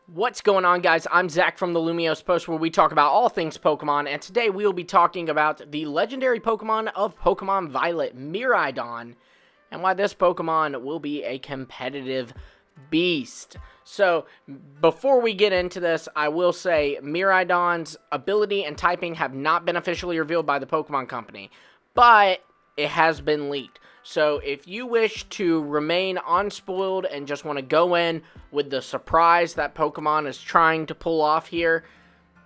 What's going on, guys? I'm Zach from the Lumios Post, where we talk about all things Pokemon, and today we will be talking about the legendary Pokemon of Pokemon Violet, Miraidon, and why this Pokemon will be a competitive beast. So, before we get into this, I will say Miraidon's ability and typing have not been officially revealed by the Pokemon Company, but it has been leaked. So if you wish to remain unspoiled and just want to go in with the surprise that Pokemon is trying to pull off here,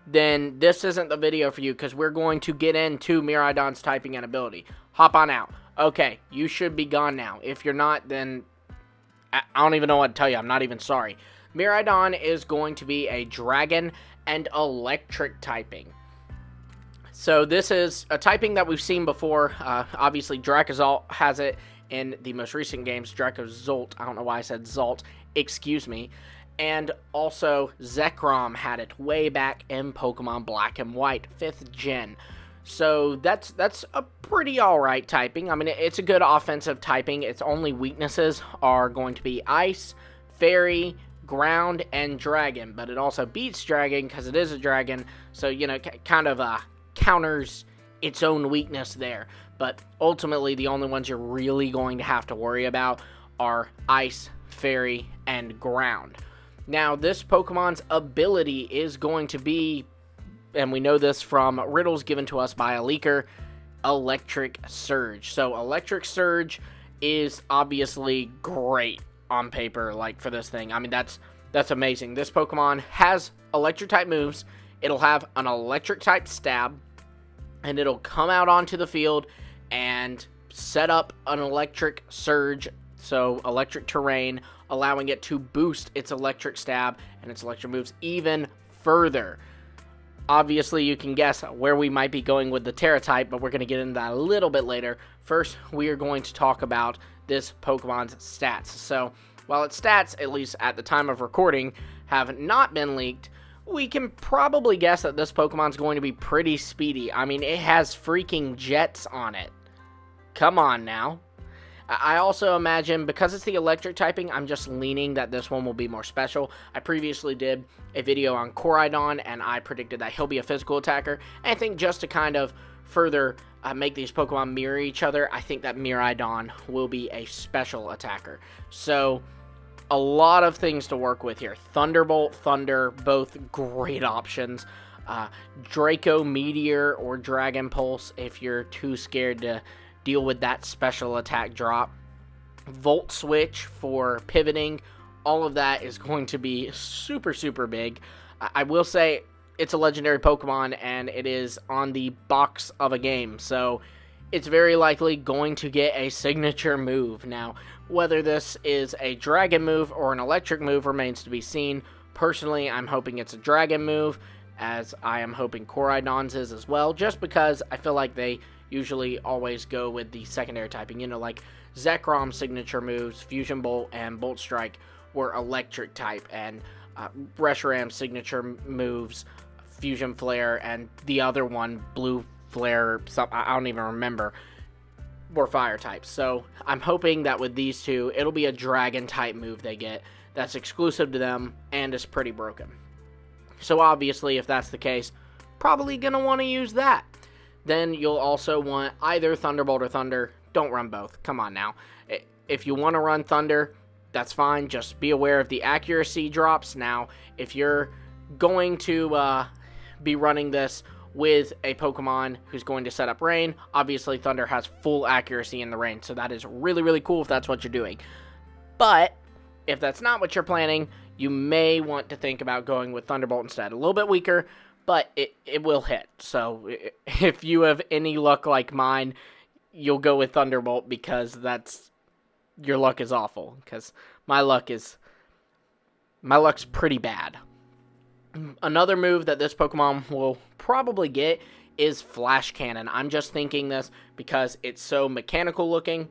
then this isn't the video for you, because we're going to get into Miraidon's typing and ability. Hop on out. Okay, you should be gone now. If you're not, then I don't even know what to tell you. I'm not even sorry. Miraidon is going to be a dragon and electric typing. So this is a typing that we've seen before. Obviously, Dracozolt has it in the most recent games. Dracozolt, I don't know why I said Zolt, excuse me. And also, Zekrom had it way back in Pokemon Black and White, 5th Gen. So that's a pretty alright typing. I mean, it's a good offensive typing. Its only weaknesses are going to be Ice, Fairy, Ground, and Dragon. But it also beats Dragon because it is a dragon. So, you know, kind of counters its own weakness there. But ultimately, the only ones you're really going to have to worry about are Ice, Fairy, and Ground. Now, this Pokemon's ability is going to be, and we know this from riddles given to us by a leaker, Electric Surge. So, Electric Surge is obviously great on paper, like, for this thing. I mean, that's amazing. This Pokemon has Electric-type moves. It'll have an Electric-type stab, and it'll come out onto the field and set up an Electric Surge, so electric terrain, allowing it to boost its Electric stab and its electric moves even further. Obviously, you can guess where we might be going with the Terra type, but we're going to get into that a little bit later. First, we are going to talk about this Pokemon's stats. So, while its stats, at least at the time of recording, have not been leaked, we can probably guess that this Pokemon's going to be pretty speedy. I mean, it has freaking jets on it. Come on now. I also imagine, because it's the electric typing, I'm just leaning that this one will be more special. I previously did a video on Miraidon, and I predicted that he'll be a physical attacker. And I think just to kind of further make these Pokemon mirror each other, I think that Miraidon will be a special attacker. So, a lot of things to work with here. Thunderbolt, Thunder, both great options. Draco Meteor or Dragon Pulse if you're too scared to deal with that special attack drop. Volt Switch for pivoting. All of that is going to be super, super big. I will say it's a legendary Pokemon, and it is on the box of a game, so it's very likely going to get a signature move. Now, whether this is a dragon move or an electric move remains to be seen. Personally, I'm hoping it's a dragon move, as I am hoping Miraidon's is as well, just because I feel like they usually always go with the secondary typing. You know, like Zekrom's signature moves, Fusion Bolt and Bolt Strike, were electric type, and Reshiram's signature moves, Fusion Flare, and the other one, Blue Flare, I don't even remember, were fire types. So I'm hoping that with these two, it'll be a dragon type move they get that's exclusive to them and is pretty broken. So obviously, if that's the case, probably going to want to use that. Then you'll also want either Thunderbolt or Thunder. Don't run both. Come on now. If you want to run Thunder, that's fine. Just be aware of the accuracy drops. Now, if you're going to be running this with a Pokemon who's going to set up Rain, obviously Thunder has full accuracy in the Rain, so that is really, really cool if that's what you're doing. But if that's not what you're planning, you may want to think about going with Thunderbolt instead. A little bit weaker, but it will hit. So if you have any luck like mine, you'll go with Thunderbolt, because your luck is awful, because my luck's pretty bad. Another move that this Pokemon will probably get is Flash Cannon. I'm just thinking this because it's so mechanical looking,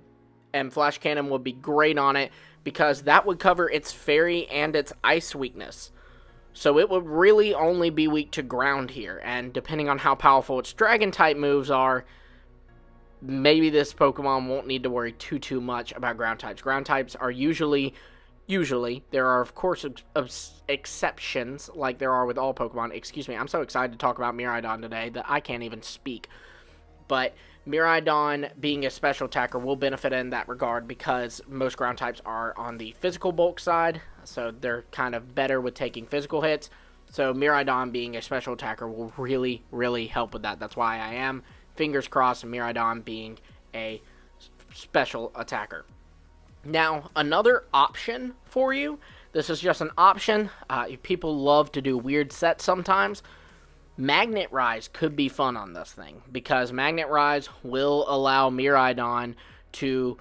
and Flash Cannon would be great on it because that would cover its Fairy and its Ice weakness. So it would really only be weak to Ground here, and depending on how powerful its Dragon-type moves are, maybe this Pokemon won't need to worry too much about Ground types. Ground types are usually Usually. There are, of course, exceptions, like there are with all Pokemon. Excuse me, I'm so excited to talk about Miraidon today that I can't even speak. But Miraidon, being a special attacker, will benefit in that regard because most ground types are on the physical bulk side, so they're kind of better with taking physical hits. So Miraidon being a special attacker will really, really help with that. That's why I am, fingers crossed, Miraidon being a special attacker. Now, another option for you, this is just an option, people love to do weird sets sometimes. Magnet Rise could be fun on this thing, because Magnet Rise will allow Miraidon to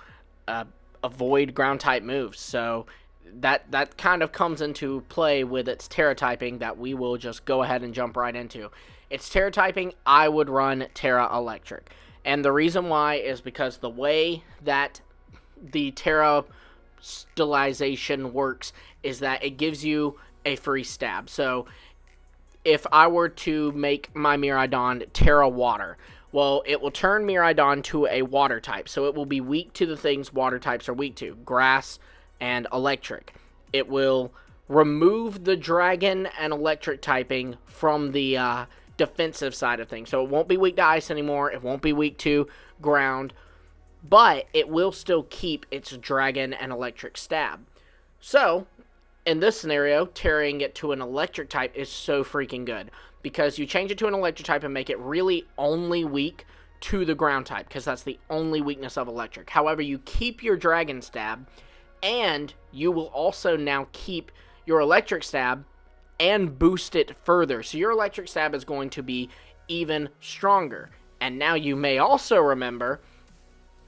avoid ground-type moves, so that kind of comes into play with its Terra typing that we will just go ahead and jump right into. Its Terra typing, I would run Terra Electric, and the reason why is because the way that the Terra stylization works is that it gives you a free stab. So if I were to make my Miraidon Terra Water, well, it will turn Miraidon to a water type. So it will be weak to the things water types are weak to, grass and electric. It will remove the dragon and electric typing from the defensive side of things. So it won't be weak to ice anymore. It won't be weak to ground. But it will still keep its dragon and electric stab. So, in this scenario, tearing it to an electric type is so freaking good. Because you change it to an electric type and make it really only weak to the ground type. Because that's the only weakness of electric. However, you keep your dragon stab. And you will also now keep your electric stab and boost it further. So your electric stab is going to be even stronger. And now you may also remember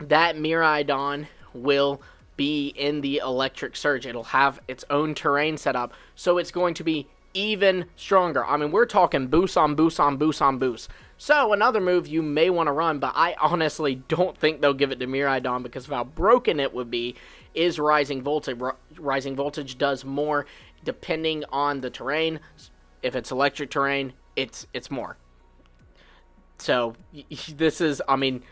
that Miraidon will be in the Electric Surge. It'll have its own terrain set up, so it's going to be even stronger. I mean, we're talking boost on boost on boost on boost. So, another move you may want to run, but I honestly don't think they'll give it to Miraidon because of how broken it would be, is Rising Voltage. Rising Voltage does more depending on the terrain. If it's electric terrain, it's more. So, this is, I mean,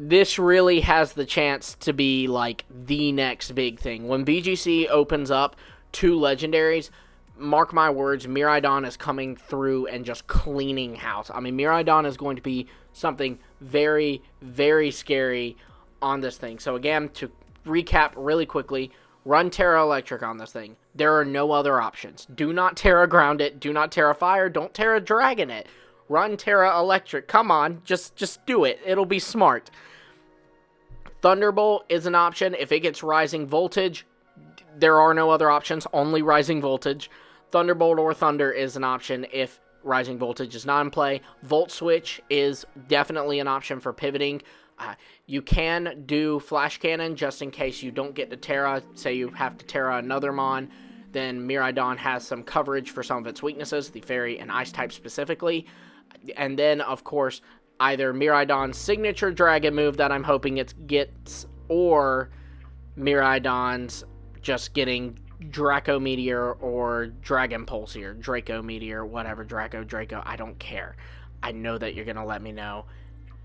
this really has the chance to be like the next big thing. When VGC opens up 2 legendaries, mark my words, Miraidon is coming through and just cleaning house. I mean, Miraidon is going to be something very, very scary on this thing. So again, to recap really quickly, run Terra Electric on this thing. There are no other options. Do not Terra Ground it. Do not Terra Fire. Don't Terra Dragon it. Run Terra Electric. Come on, just do it. It'll be smart. Thunderbolt is an option. If it gets Rising Voltage, there are no other options, only Rising Voltage. Thunderbolt or Thunder is an option if Rising Voltage is not in play. Volt Switch is definitely an option for pivoting. You can do Flash Cannon just in case you don't get to Terra. Say you have to Terra another Mon, then Miraidon has some coverage for some of its weaknesses, the Fairy and Ice type specifically. And then, of course, either Miraidon's signature dragon move that I'm hoping it gets, or Miraidon's just getting Draco Meteor or Dragon Pulse here. Draco Meteor, whatever, Draco, I don't care. I know that you're going to let me know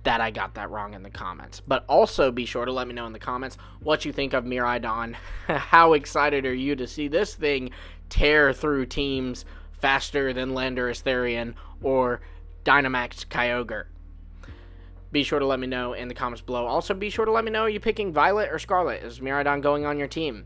that I got that wrong in the comments. But also be sure to let me know in the comments what you think of Miraidon. How excited are you to see this thing tear through teams faster than Landorus Therian or Dynamax Kyogre? Be sure to let me know in the comments below. Also, be sure to let me know, are you picking Violet or Scarlet? Is Miraidon going on your team?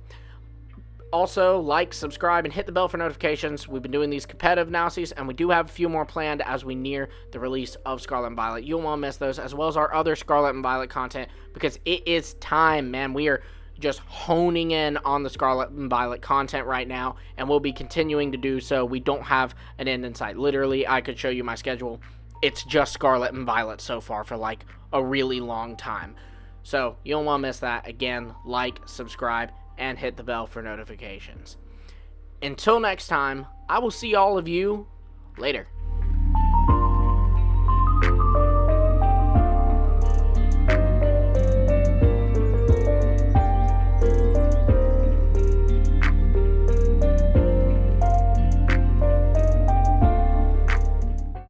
Also, like, subscribe, and hit the bell for notifications. We've been doing these competitive analyses, and we do have a few more planned as we near the release of Scarlet and Violet. You won't miss those, as well as our other Scarlet and Violet content, because it is time, man. We are just honing in on the Scarlet and Violet content right now, and we'll be continuing to do so. We don't have an end in sight. Literally, I could show you my schedule. It's just Scarlet and Violet so far for like a really long time. So you don't want to miss that. Again, like, subscribe, and hit the bell for notifications. Until next time, I will see all of you later.